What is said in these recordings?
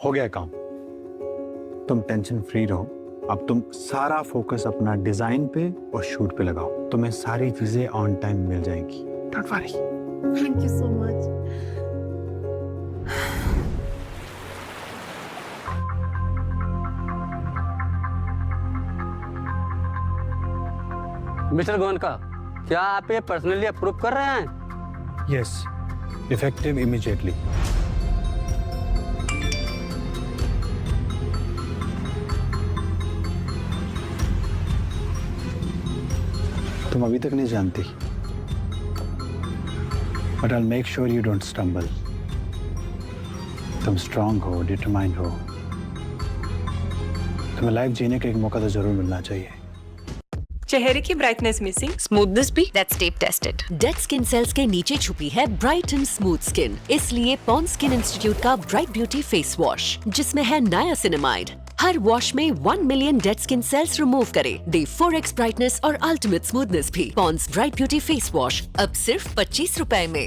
हो गया काम। तुम टेंशन फ्री रहो। अब तुम सारा फोकस अपना डिजाइन पे और शूट पे लगाओ। तुम्हें सारी चीजें ऑन टाइम मिल जाएंगी। Don't worry. Thank you so much. Mister Goenka, क्या आप ये पर्सनली अप्रूव कर रहे हैं? Yes, effective immediately. तुम अभी तक नहीं जानती, but I make sure you don't stumble. तुम स्ट्रांग हो, डिटरमाइंड हो। तुम्हें लाइफ जीने का एक मौका तो जरूर मिलना चाहिए। चेहरे की ब्राइटनेस मिसिंग, स्मूथनेस भी, that's tape tested. Dead skin cells के नीचे छुपी है ब्राइट एंड स्मूथ स्किन, इसलिए पॉन्ड्स स्किन इंस्टीट्यूट का ब्राइट ब्यूटी फेस वॉश, जिसमें है नायासिनामाइड, हर वॉश में 1 million dead skin cells remove करे, दे 4x ब्राइटनेस और अल्टीमेट स्मूथनेस भी। Pond's bright beauty face wash अब सिर्फ 25 रुपए में।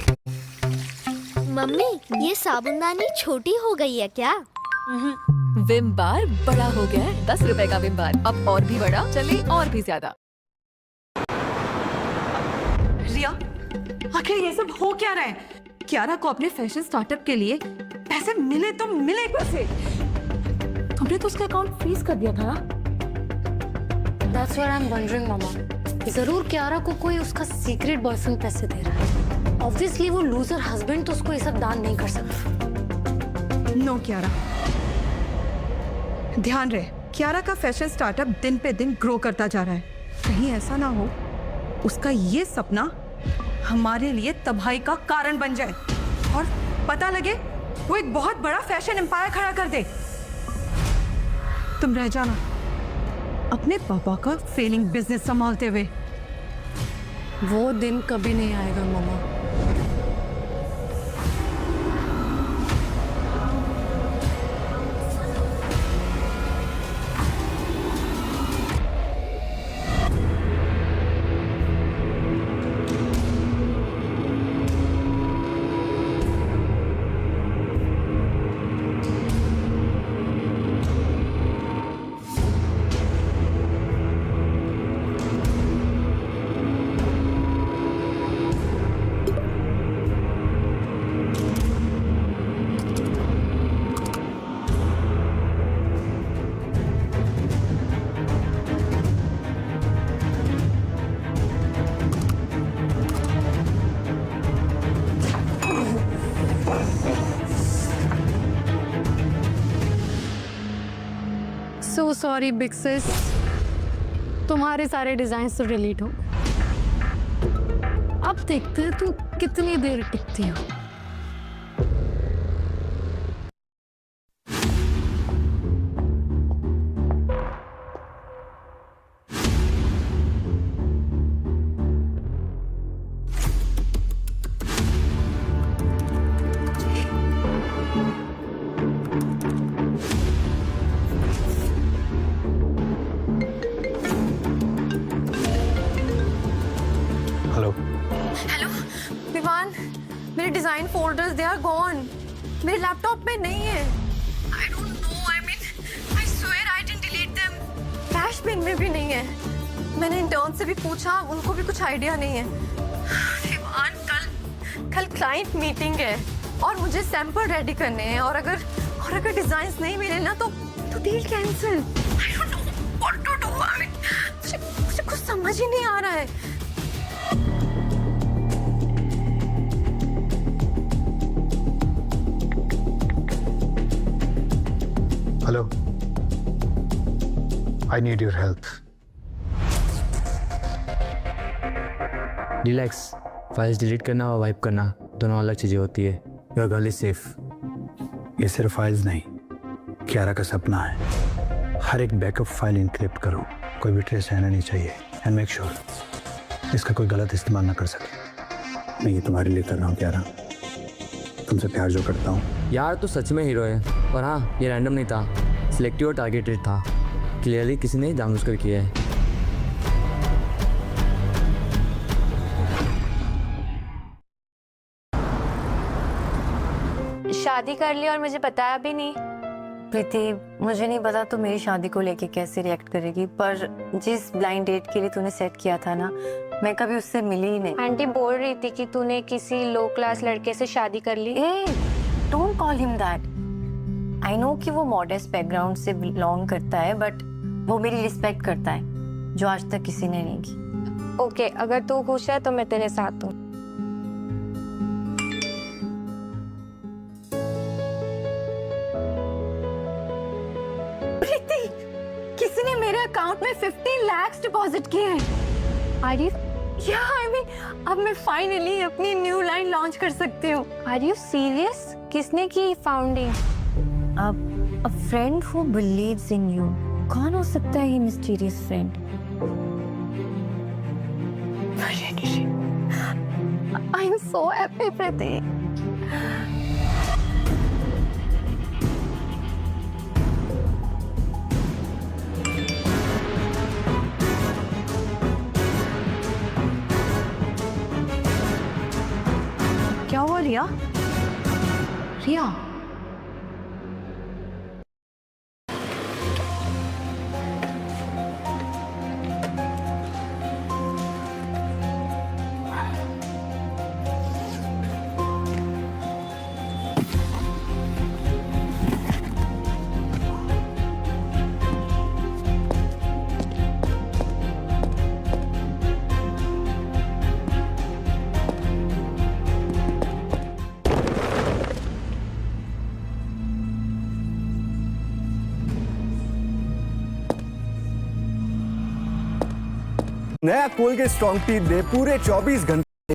मम्मी, ये साबुनदानी छोटी हो गई है क्या? विम बार बड़ा हो गया है। 10 रुपए का विम बार अब और भी बड़ा, चले और भी ज्यादा। रिया, आखिर ये सब हो क्या रहा है? कियारा को अपने फैशन स्टार्टअप के लिए पैसे मिले तो मिले कैसे? तुमने तो उसका अकाउंट फ्रीज कर दिया था। That's what I'm wondering, मामा। जरूर कियारा को कोई उसका सीक्रेट बॉयफ्रेंड पैसे दे रहा है। ऑब्वियसली वो लूजर हस्बैंड तो उसको ये सब दान नहीं कर सकता। नो कियारा, ध्यान रहे, कियारा का फैशन स्टार्टअप दिन पे दिन ग्रो करता जा रहा है। कहीं ऐसा ना हो उसका ये सपना हमारे लिए तबाही का कारण बन जाए और पता लगे वो एक बहुत बड़ा फैशन एम्पायर खड़ा कर दे। तुम रह जाना अपने पापा का फेलिंग बिजनेस संभालते हुए। वो दिन कभी नहीं आएगा मामा। सो सॉरी बिग सिस, तुम्हारे सारे डिजाइन तो डिलीट हो गए। अब देखते हैं तू कितनी देर टिकती हो। हेलो। हेलो विवान, मेरे design folders they are gone. मेरे लैपटॉप में नहीं है। I don't know, I mean I swear I didn't delete them. Cache bin में भी नहीं है। मैंने इंटर्न से भी पूछा, उनको भी कुछ आइडिया नहीं है। विवान, कल क्लाइंट मीटिंग है और मुझे सैंपल रेडी करने हैं, और अगर डिजाइन्स नहीं मिले ना तो deal cancel. I don't know what to do. I mean मुझे कुछ समझ ही नहीं आ रहा है। Hello, I need your help. Relax, files delete करना और वाइप करना दोनों अलग चीजें होती है। Your girl is safe. ये सिर्फ फाइल्स नहीं, कियारा का सपना है। हर एक बैकअप फाइल इनक्रिप्ट करो, कोई भी ट्रेस रहना नहीं चाहिए। एंड मेक श्योर इसका कोई गलत इस्तेमाल ना कर सके। मैं ये तुम्हारे लिए कर रहा हूँ कियारा, तुमसे प्यार जो करता हूँ। यार तो सच में हीरो है। और हाँ, ये रैंडम नहीं था, सिलेक्टिव और टारगेटेड था। क्लियरली किसी ने जानबूझकर किया है। शादी कर ली और मुझे बताया भी नहीं। प्रीति, मुझे नहीं पता तू मेरी शादी को लेके कैसे रिएक्ट करेगी, पर जिस ब्लाइंड डेट के लिए तूने सेट किया था ना, मैं कभी उससे मिली ही नहीं। आंटी बोल रही थी कि तूने किसी लो क्लास लड़के से शादी कर ली। ए, don't call him that. I know कि वो मॉडेस्ट बैकग्राउंड से बिलोंग करता है, बट वो मेरी रिस्पेक्ट करता है, जो आज तक किसी ने नहीं की। ओके, अगर तू खुश है तो मैं तेरे साथ हूँ। प्रीति, किसी ने मेरे अकाउंट में 15 लाख डिपॉजिट किए हैं। आर यू आई मीन अब मैं फाइनली अपनी न्यू लाइन लॉन्च कर सकती हूँ। सीरियस? किसने की founding? A friend who believes in you. कौन हो सकता है ये mysterious friend? I am so happy, Priti. क्या हुआ रिया? रिया, नया कोलगेट स्ट्रॉन्ग टीथ दे पूरे 24 घंटे।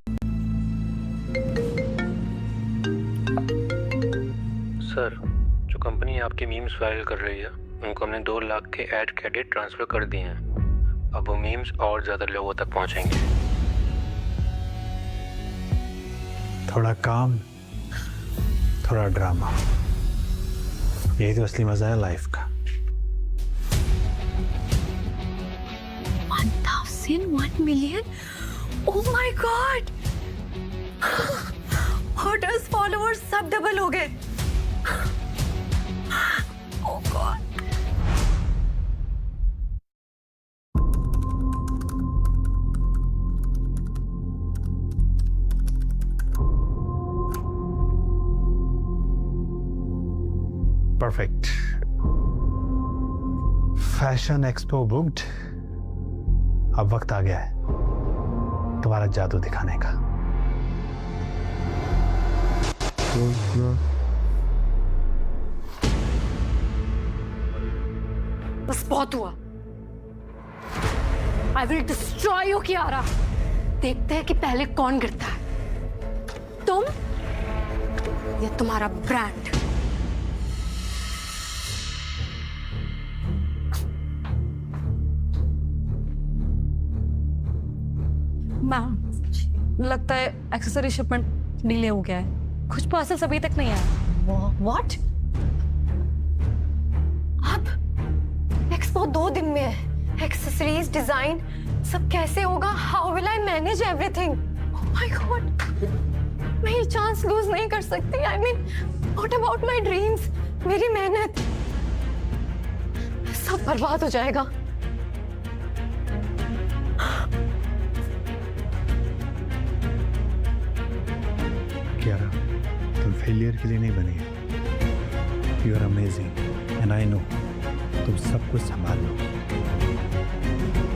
सर, जो कंपनी आपके मीम्स वायरल कर रही है उनको हमने 2 लाख के ऐड क्रेडिट ट्रांसफर कर दिए हैं। अब वो मीम्स और ज्यादा लोगों तक पहुंचेंगे। थोड़ा काम, थोड़ा ड्रामा, यही तो असली मजा है लाइफ का। 1 million? Oh my God! Orders, followers सब डबल हो गए। Oh God! Perfect. Fashion expo booked. अब वक्त आ गया है तुम्हारा जादू दिखाने का। बस बहुत हुआ। I will destroy you, Kiara. देखते हैं कि पहले कौन गिरता है, तुम या तुम्हारा ब्रांड। मैम, लगता है एक्सेसरी शिपमेंट डिले हो गया है, कुछ पार्सल्स अभी तक नहीं आया। What? अब एक्सपो 2 दिन में है, एक्सेसरीज, डिजाइन सब कैसे होगा? How will I manage everything? Oh my God, मैं ये चांस लूज नहीं कर सकती। I mean, what about my dreams? मेरी मेहनत सब बर्बाद हो जाएगा। कियारा, तुम फेलियर के लिए नहीं बनी है। You are amazing and I know तुम सब कुछ संभाल लो।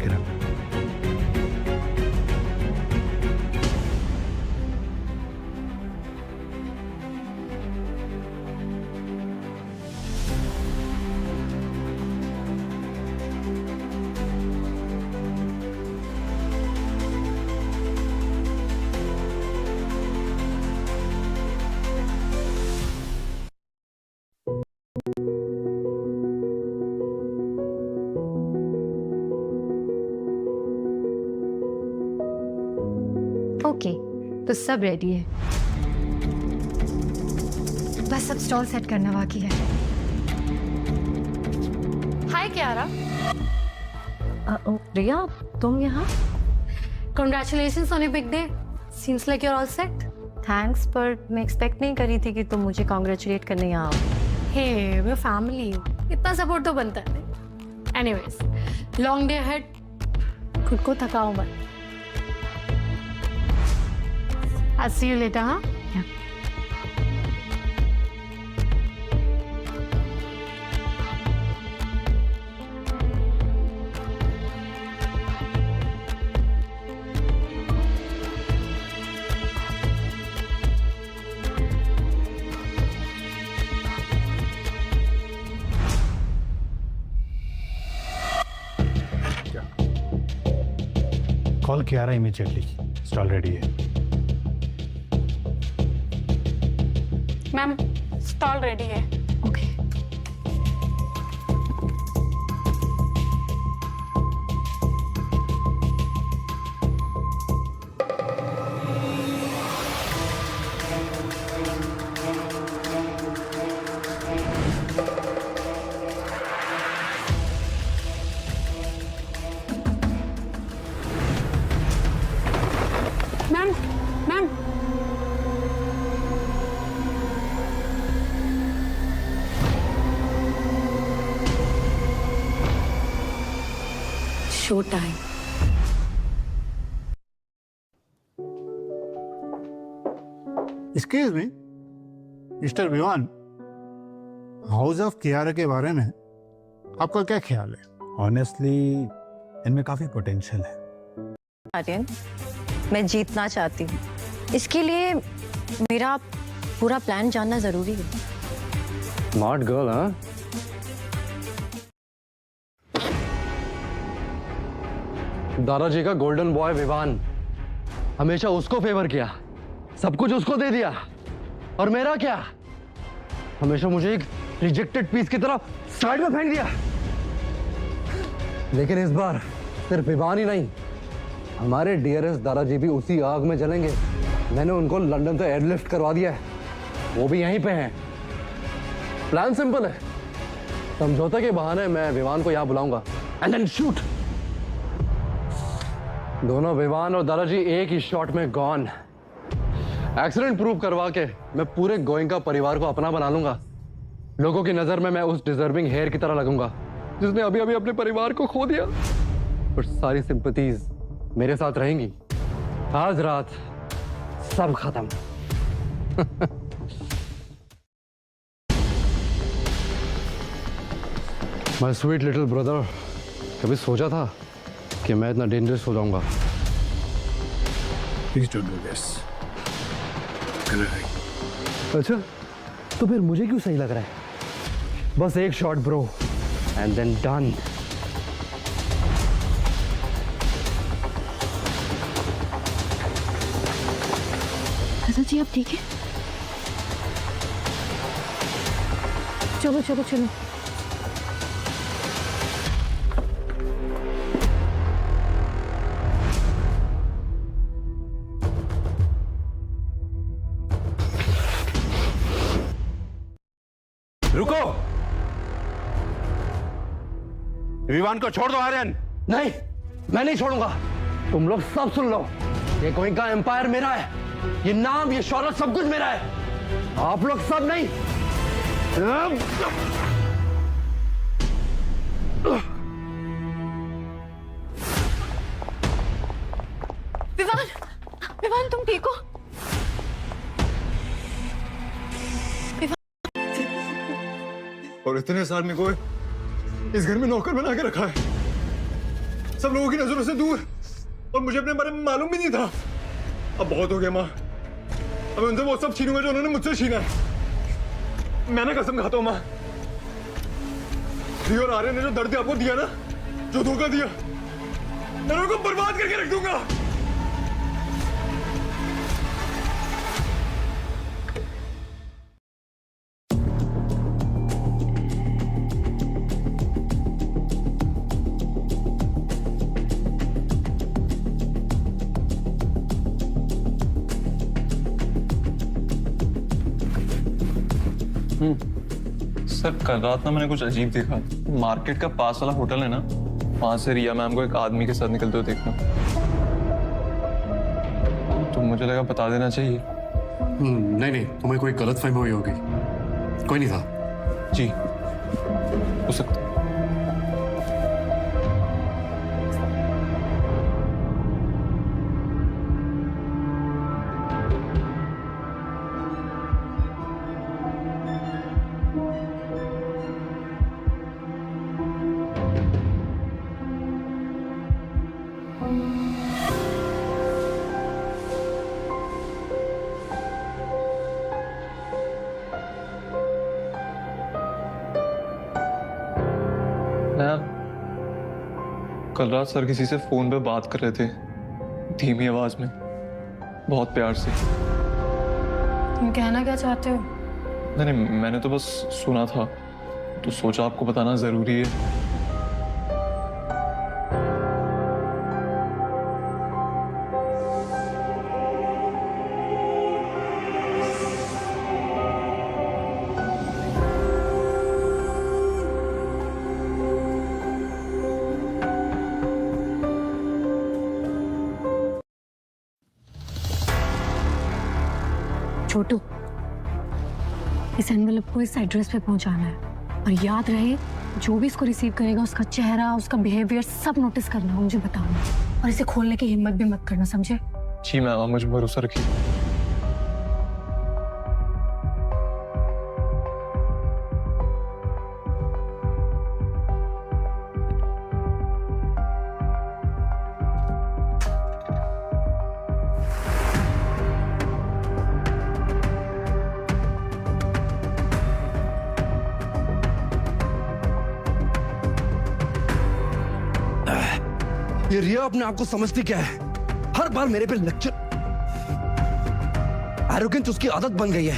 कियारा, ओके, तो सब रेडी है, बस अब स्टॉल सेट करना बाकी है। हाय कियारा। रिया, तुम यहाँ? Congratulations on a big day. Seems like you're all set. Thanks, पर मैं एक्सपेक्ट नहीं करी थी कि तुम मुझे कॉन्ग्रेचुलेट करने यहाँ आओ। हे वे फैमिली, इतना सपोर्ट तो बनता है। एनीवेज, लॉन्ग डे हेड, खुद को थकाओ मत। I see you later. हाँ, call Kiara immediately, stall ready है। मैम स्टॉल रेडी है। Okay. Ma'am ma'am show time. Excuse me mister Vivaan, house of Kiara के बारे में आपका क्या ख्याल है? ऑनेस्टली इनमें काफी पोटेंशियल है। आर्यन, मैं जीतना चाहती हूँ, इसके लिए मेरा पूरा प्लान जानना जरूरी है। स्मार्ट गर्ल, हाँ? दादाजी का गोल्डन बॉय विवान, हमेशा उसको फेवर किया, सब कुछ उसको दे दिया, और मेरा क्या? हमेशा मुझे एक रिजेक्टेड पीस की तरह साइड में फेंक दिया। लेकिन इस बार सिर्फ विवान ही नहीं, हमारे डियरेस्ट दादाजी भी उसी आग में जलेंगे। मैंने उनको लंदन से एयरलिफ्ट करवा दिया है, वो भी यहीं पे हैं। प्लान सिंपल है, समझौते के बहाने मैं विवान को यहाँ बुलाऊंगा एंड देन शूट। दोनों विवान और दादाजी एक ही शॉट में गॉन। एक्सीडेंट प्रूव करवा के मैं पूरे गोइंका परिवार को अपना बना लूंगा। लोगों की नजर में मैं उस डिजर्विंग हेयर की तरह लगूंगा जिसने अभी अभी अपने परिवार को खो दिया। और सारी सिंपैथीज मेरे साथ रहेंगी। आज रात सब खत्म। माय स्वीट लिटिल ब्रदर, कभी सोचा था कि मैं इतना डेंजरस हो जाऊंगा? Please don't do this. अच्छा, तो फिर मुझे क्यों सही लग रहा है? बस एक shot bro and then done. जी अब ठीक है? चलो चलो चलो। रुको, विवान को छोड़ दो आर्यन। नहीं, मैं नहीं छोड़ूंगा। तुम लोग सब सुन लो, ये गोइंका एम्पायर मेरा है, ये नाम, ये शौहरत, सब कुछ मेरा है। आप लोग सब नहीं। विवान, विवान तुम ठीक हो? और इतने साल में कोई इस घर में नौकर बना के रखा है, सब लोगों की नजरों से दूर, और मुझे अपने बारे में मालूम भी नहीं था। अब बहुत हो गया माँ, अब उनसे वो सब छीनूंगा जो उन्होंने मुझसे छीना है। मैंने कसम खाता हूँ माँ, और आर्यन ने जो दर्द आपको दिया ना, जो धोखा दिया, मैं उनको बर्बाद करके रख दूंगा। सर, कल रात ना मैंने कुछ अजीब देखा। मार्केट का पास वाला होटल है ना, वहां से रिया मैम को एक आदमी के साथ निकलते हुए देखना, तो मुझे लगा बता देना चाहिए। नहीं नहीं, तुम्हें कोई गलत फहमी हुई होगी, कोई नहीं था। जी हो सकता है। कल रात सर किसी से फोन पे बात कर रहे थे, धीमी आवाज में, बहुत प्यार से। तुम कहना क्या चाहते हो? नहीं, मैंने तो बस सुना था, तो सोचा आपको बताना जरूरी है। छोटू, इस एनवेलप को इस एड्रेस पे पहुंचाना है और याद रहे जो भी इसको रिसीव करेगा उसका चेहरा, उसका बिहेवियर सब नोटिस करना, मुझे बताओ और इसे खोलने की हिम्मत भी मत करना, समझे? जी मैम, मुझे भरोसा रखिए। ये रिया अपने आप को समझती क्या है? हर बार मेरे पे लेक्चर। एरोगेंस उसकी आदत बन गई है।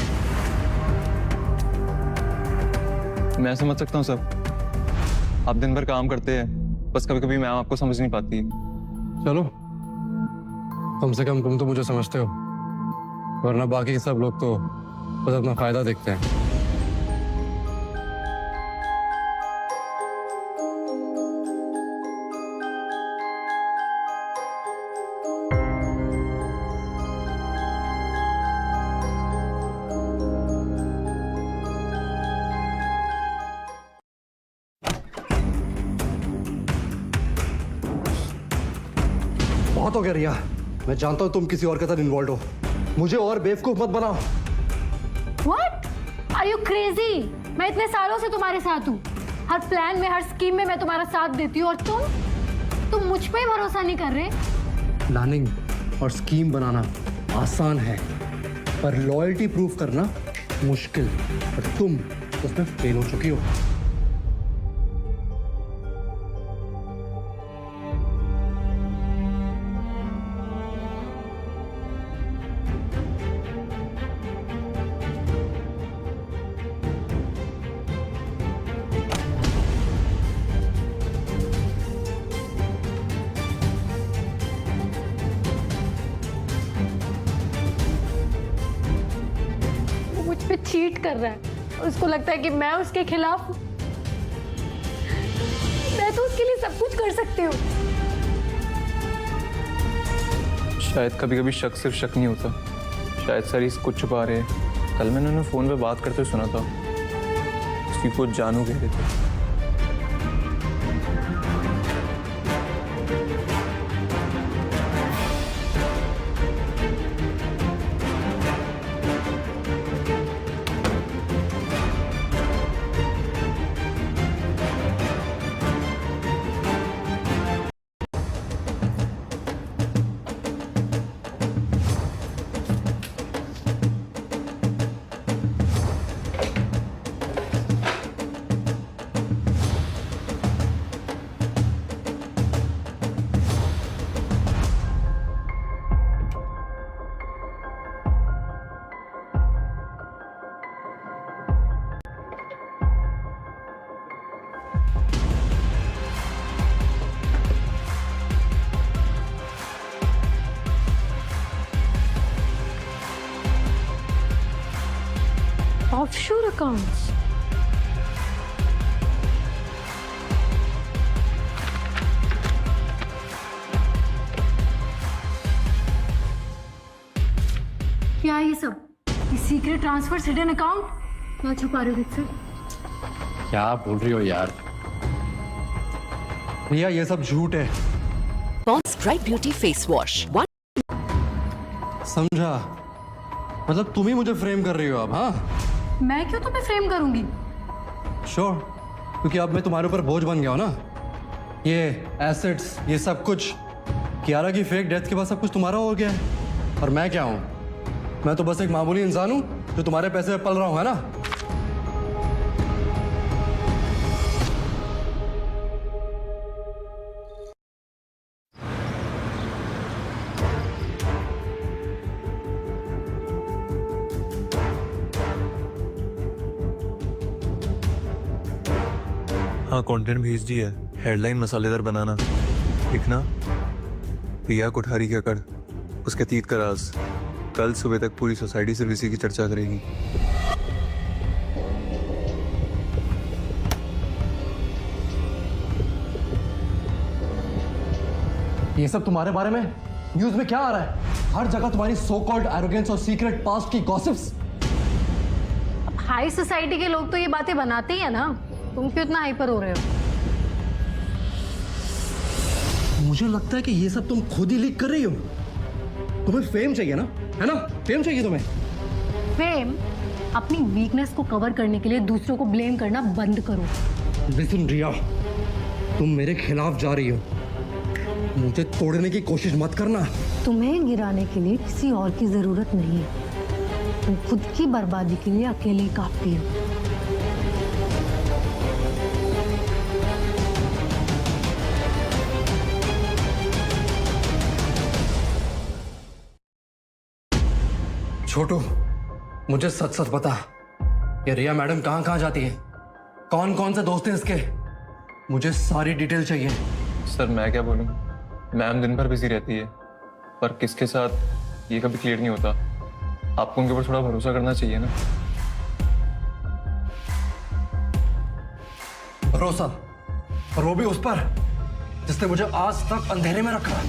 मैं समझ सकता हूँ सब, आप दिन भर काम करते हैं, बस कभी कभी मैम आपको समझ नहीं पाती। चलो, कम से कम तुम तो मुझे समझते हो, वरना बाकी के सब लोग तो बस अपना फायदा देखते हैं। बहुत हो गया रिया, मैं जानता हूं तुम किसी और के साथ इन्वॉल्व हो। मुझे और बेवकूफ मत बनाओ। What? Are you crazy? मैं इतने सालों से तुम्हारे साथ हूँ, हर प्लान में, हर स्कीम में मैं तुम्हारा साथ देती हूँ और तुम मुझ पे ही भरोसा नहीं कर रहे। प्लानिंग और स्कीम बनाना आसान है, पर लॉयल्टी प्रूफ करना मुश्किल, और तुम उसमें फेल हो चुकी हो। पे चीट कर रहा है, उसको लगता है कि मैं उसके खिलाफ हूं। मैं तो उसके लिए सब कुछ कर सकती हूँ। शायद कभी कभी शक सिर्फ शक नहीं होता, शायद सर इस कुछ छुपा रहे हैं। कल मैंने उन्हें फोन पे बात करते सुना था, उसकी कुछ जानू कह रहे थे। ऑफशोर अकाउंट्स, क्या है ये सब? ये सीक्रेट ट्रांसफर, हिडन अकाउंट? क्या छुपा रहे हो मुझसे? क्या बोल रही हो यार? रिया, ये सब झूठ है। Pond's bright beauty face wash. समझा? मतलब तुम ही मुझे फ्रेम कर रही हो अब? हाँ, मैं क्यों तुम्हें फ्रेम करूंगी? श्योर, क्योंकि अब मैं तुम्हारे ऊपर बोझ बन गया हूं ना। ये एसेट्स, ये सब कुछ, कियारा की फेक डेथ के बाद सब कुछ तुम्हारा हो गया है। और मैं क्या हूं? मैं तो बस एक मामूली इंसान हूं जो तुम्हारे पैसे में पल रहा हूं, है ना? हाँ, कंटेंट भेज दिया है। हेडलाइन मसालेदार बनाना, लिखना रिया कोठारी का कर, उसके अतीत का राज। कल सुबह तक पूरी सोसाइटी सिर्फ इसी की चर्चा करेगी। ये सब तुम्हारे बारे में न्यूज में क्या आ रहा है? हर जगह तुम्हारी सो कॉल्ड एरोगेंस और सीक्रेट पास्ट की गॉसिप्स। अब हाई सोसाइटी के लोग तो ये बातें बनाते ही है ना, तुम क्यों इतना हाइपर हो रहे हो? मुझे लगता है कि ये सब तुम खुद ही लीक कर रही हो। तुम्हें फेम चाहिए ना, है ना? फेम चाहिए तुम्हें। फेम? अपनी वीकनेस को कवर करने के लिए दूसरों को ब्लेम करना बंद करो। लिसन रिया, तुम मेरे खिलाफ जा रही हो। मुझे तोड़ने की कोशिश मत करना। तुम्हें गिराने के लिए किसी और की जरूरत नहीं है। तुम खुद की बर्बादी के लिए अकेले ही काफी हो। छोटू, मुझे सच सच बता, ये रिया मैडम कहाँ कहाँ जाती है? कौन कौन से दोस्त हैं इसके? मुझे सारी डिटेल चाहिए। सर मैं क्या बोलूँ, मैम दिन भर बिजी रहती है, पर किसके साथ ये कभी क्लियर नहीं होता। आपको उनके ऊपर थोड़ा भरोसा करना चाहिए ना। भरोसा? और वो भी उस पर जिसने मुझे आज तक अंधेरे में रखा।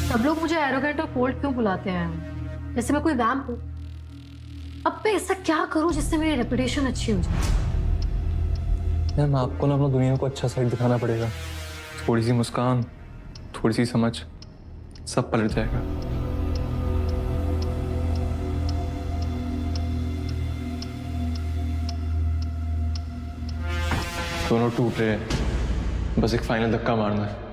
सब लोग मुझे एरोगेंट और कोल्ड क्यों बुलाते हैं? जैसे मैं कोई वैम्प हूं। अब मैं ऐसा क्या करूं जिससे मेरी रेपुटेशन अच्छी हो जाए? मैम, आपको ना अपना दुनिया को अच्छा साइड दिखाना पड़ेगा। थोड़ी सी मुस्कान, थोड़ी सी समझ, सब पलट जाएगा। दोनों टूट रहे हैं, बस एक फाइनल धक्का मारना है।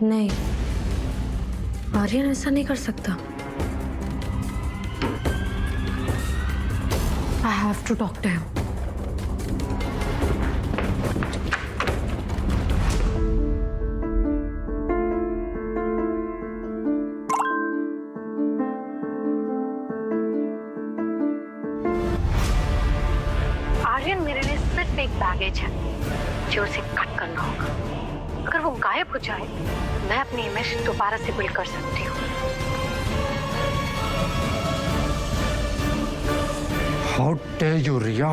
नहीं, आर्यन ऐसा नहीं कर सकता। I have to talk to him. Aryan मेरे लिए सिर्फ एक बैगेज है जो उसे कट करना होगा। अगर वो गायब हो जाए, मैं अपनी इमेज दोबारा से बिल्ड कर सकती हूँ। How dare you, Riya?